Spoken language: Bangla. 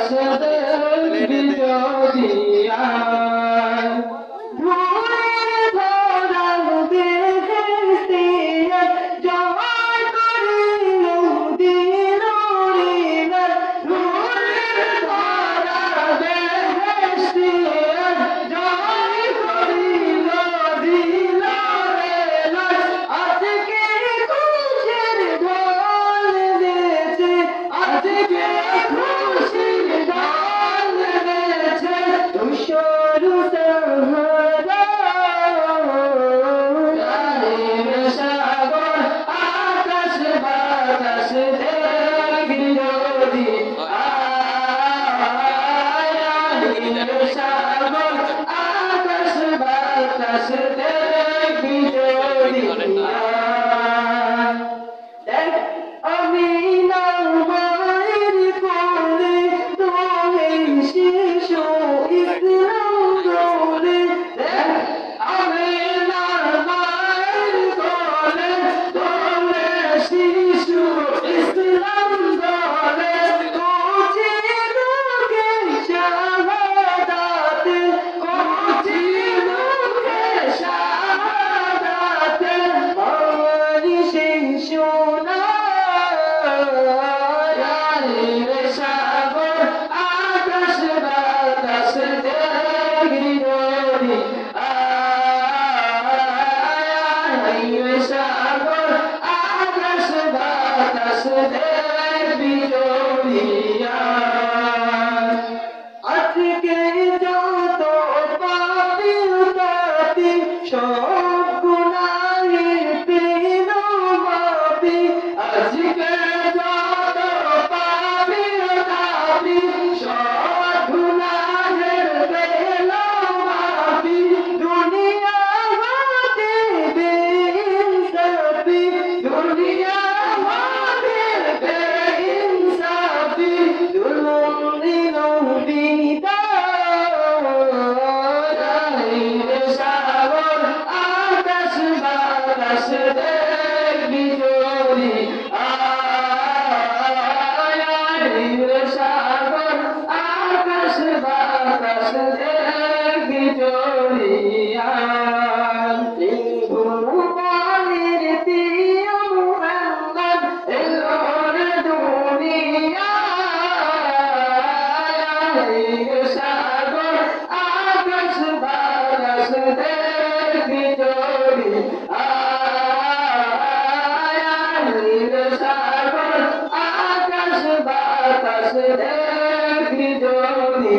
দেখবি যদি আয় ভোরের ধরা দেখতে জয় করিল দিল রে ভোরের ধরা দেখতে জয় করিল দিল রে আজকে খুশির ঢল দিয়েছে আজকে খুশির ঢল দিয়েছে ধূসর সাহারা জানের সাগর আকাশ বাতাস দেখবি যদি জানের সাগর আকাশ বাতাস দেখবি যদি দেখ আমি না মায়ের কোলে তোলে শিশু ইসলাম দোলে দেখ আমি না মায়ের কোলে তোলে শিশু ইসলাম দোলে কোচি মুখে শাহাদাতে কোচি মুখে শাহাদাতে মারি শিশু সাগর আকাশ বাতাস দেখবি যদি সাগর আকাশ বাতাস দেখবি যদি আজকে যত পাপি তাপি সব গুনাহের পেল মাপি আজকে যত পাপি তাপি সব গুনাহের পেল মাপি দুনিয়া হতে বেইনসাফি দুনিয়া হতে বেইনসাফি জুলুম দিল সাগর আকাশ বাতাস দেখবি যদি সাগর আকাশ বাতাস দেখবি যদি ভুবনের প্রিয় মুহাম্মদ এলোর দুনিয়ায় সাগর আকাশ বাতাস দেখবি যদি সাগর আকাশ বাতাস দেখবি যদি